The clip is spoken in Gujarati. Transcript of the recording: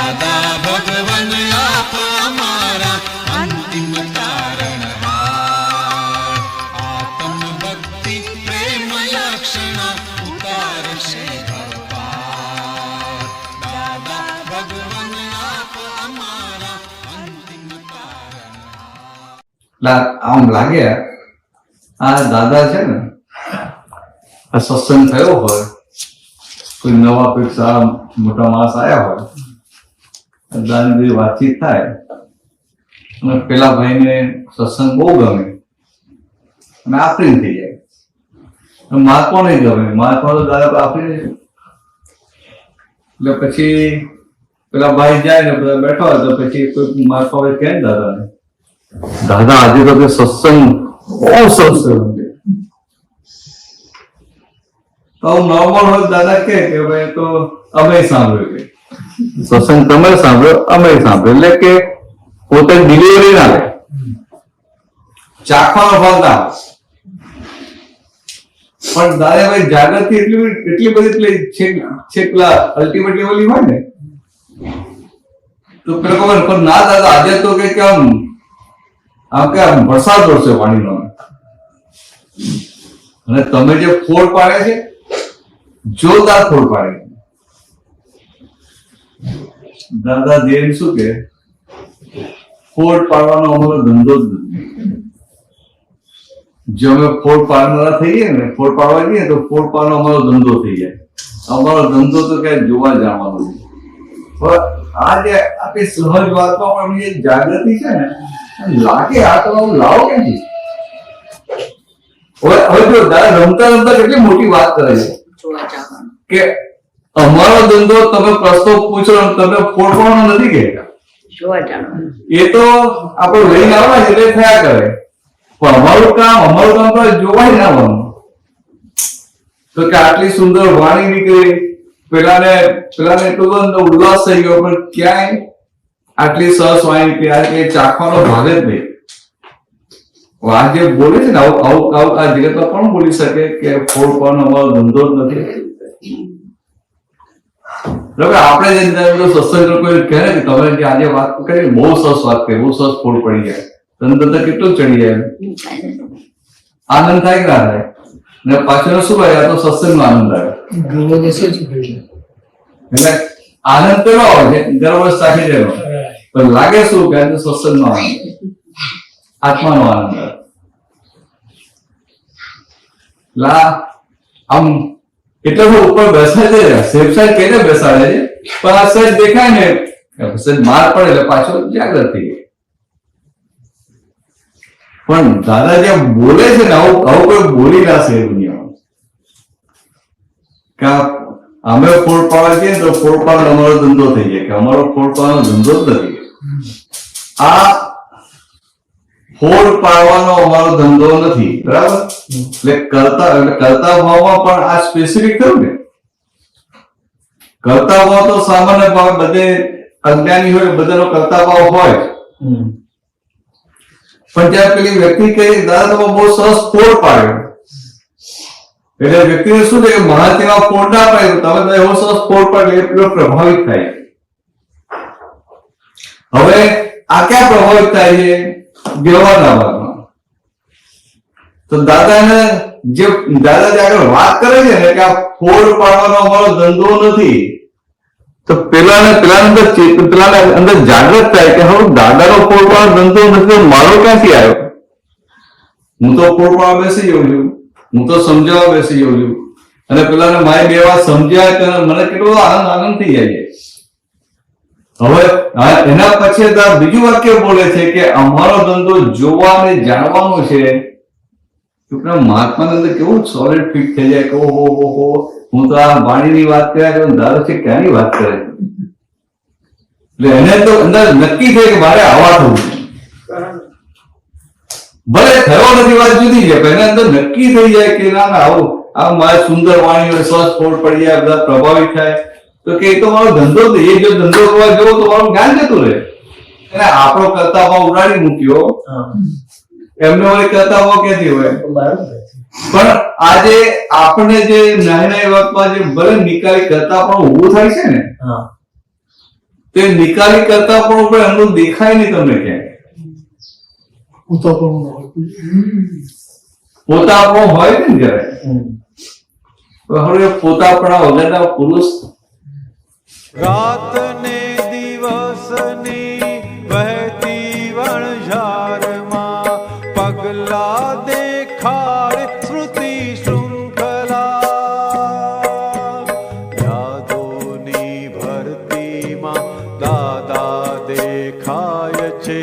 દાદા ભગવાન આપ અમારા અંતિમ તારણહાર. આત્મ ભક્તિ પ્રેમ લક્ષણા ઉતારશે ઘરપાર. દાદા ભગવાન આપ અમારા અંતિમ તારણહાર. આમ લાગે આ દાદા છે ને, આ સત્સંગ થયો હોય, કોઈ નવા કોઈ સારા મોટા માણસ આવ્યા હોય, દાદાની બધી વાતચીત થાય અને પેલા ભાઈને સત્સંગ બહુ ગમે અને આફરીન થઈ જાય. મહાત્મા નહીં ગમે, મહાત્મા તો દાદા આફરી. એટલે પછી પેલા ભાઈ જાય ને બધા બેઠા હોય તો પછી કોઈ મહાત્મા કહે ને દાદાને, દાદા આજે તો સત્સંગ બહુ સરસ થયો. તો નોર્મલ હોય દાદા કે ભાઈ તો અમે સાંભળ્યું, કે સત્સંગ તમે સાંભળ્યો અમે સાંભળ્યો, એટલે કે પોતે ડિલિવરી ના લે, ચાખવાનો ભાગ ના આવે. પણ દાદા ભાઈ જાગૃતિ એટલી બધી છે પેલા અલ્ટિમેટ લેવલની હોય ને, તો પેલો ખબર પણ ના દાદા આજે તો કે આમ કે વરસાદ વરસે પાણીનો, અને તમે જે ફોડ પાડે છે જોરદાર ફોડ પાડે. દાદા દેવ શું કે ફોડ પાડવાનો અમારો ધંધો જ નથી. જો અમે ફોડ પાડનારા થઈએ ને, ફોડ પાડવા જઈએ તો ફોડ પાડવાનો અમારો ધંધો થઈ જાય. અમારો ધંધો તો ક્યાંય જોવા જવાનો નથી. પણ આ જે આપણી સહજ વાતમાં પણ જે જાગૃતિ છે ને, લાગે આ તો લાવો ક્યાંથી. હવે જો દાદા રમતા રમતા કેટલી મોટી વાત કરે છે કે અમારો ધંધો તમે પ્રશ્નો પૂછો, તમે ફોડવાનો નથી કહેતા. એ તો આપણે લઈને આવવા એટલે થયા કરે, પણ અમારું કામ તો જોવાય ના બનવું. તો કે આટલી સુંદર વાણી નીકળી, પેલાને એટલો બધો ઉલ્લાસ થઈ ગયો, પણ ક્યાંય આટલી સરસ વાણી નીકળી, આ ચાખવાનો ભાગ જ નહીં. આ જે બોલે છે ને આવું આ જગતમાં પણ બોલી શકે કે ફોડ પાડવાનો અમારો ધંધો જ નથી. આપણે જે સત્સંગ કોઈ કહે ને કે તમે જે આજે વાત કરી બહુ સરસ વાત કરી, બહુ સરસ ફોડ પડી જાય, તંત્ર તો કેટલું ચડી જાય, આનંદ થાય કે ના થાય. ને પાછળ શું હોય, આ તો સત્સંગનો આનંદ આવે. એટલે આનંદ તો ન હોય, ગર્વ સાથે જાય, પણ લાગે શું કે આજે સત્સંગનો આનંદ, આત્માનો આનંદ આવે. આમ એટલે ઉપર બેસાડે છે, સેફ સાઈડ કઈને બેસાડે છે, પણ આ સાઈડ દેખાય ને માર પડે એટલે પાછો જાગૃત થઈ જાય. પણ દાદા જે બોલે છે ને આવું કોઈ બોલી ના છે દુનિયામાં, કે અમે ફોડ પાડવા જઈએ તો ફોડ પાડવાનો અમારો ધંધો થઈ જાય, કે અમારો ફોડ પાડવાનો ધંધો જ નથી. આ ફોડ પાડવાનો અમારો ધંધો નથી, બરાબર. એટલે કરતા ભાવમાં પણ આ સ્પેસિફિક થયું ને. કરતા ભાવ તો સામાન્ય ભાવ બધે અજ્ઞાની હોય, બધાનો કરતા ભાવ હોય, પણ જ્યારે પેલી વ્યક્તિ કહી દાદા તમે બહુ સરસ ફોડ પાડ્યો, એટલે વ્યક્તિને શું થાય કે મહાત્મા ફોડ ના પાડ્યો, તમે એવો સરસ ફોડ પાડ્યો, એટલો પ્રભાવિત થાય. હવે આ ક્યાં પ્રભાવિત થાય છે? વ્યવહારના ભાગમાં. તો દાદાને જે આગળ વાત કરે છે ને કે આ ફોડ પાડવાનો અમારો ધંધો નથી, તો પેલાને અંદર જાગૃત થાય કે હવે દાદાનો ફોડ પાડવાનો ધંધો નથી, મારો ક્યાંથી આવ્યો? હું તો ફોડ પાડવા બેસી જાઉં છું, હું તો સમજાવવા બેસી જાઉં છું, અને પેલાને મારી બે વાત સમજ્યા કે મને કેટલો આનંદ થઈ જાય. હવે એના પછી બીજું વાક્ય બોલે છે કે અમારો ધંધો જોવા અને જાણવાનો છે. મહાત્માની અંદર કેવું સોલિડ ફિટ થઈ જાય કે ઓહો હું તો આ વાણીની વાત કર્યા કરું, દાદા છે ક્યાંની વાત કરે છે. એટલે એને તો અંદર નક્કી થાય કે મારે આવા થવું, ભલે થયો નથી વાત જુદી છે, પણ એના અંદર નક્કી થઈ જાય કે ના આવું આ મારી સુંદર વાણી હોય, સરસ ફોડ પડી જાય, બધા પ્રભાવિત થાય. તો કે એ તો મારો ધંધો જ, એ જો ધંધો કરવા જવો તો મારું જ્ઞાન જતું રહે. એને આપણો કરતા ભાવ ઉડાડી મૂક્યો, એમને વળી કરતા ભાવ ક્યાંથી હોય? પણ આજે આપણે જે નાની નાની વાતમાં જે ભલે નિકાલી કરતા પણ ઉભું થાય છે ને, તે નિકાલી કરતા પણ ઉપર એમનું દેખાય નહીં તમને ક્યાંય. પોતાપણું હોય ને જરાય. હવે પોતાપણા વગરના પુરુષ રાત ને દિવસની વહેતી વણઝારમાં પગલા દેખાડ સ્મૃતિ શૃંખલા યાદોની ભરતીમાં દાદા દેખાય છે.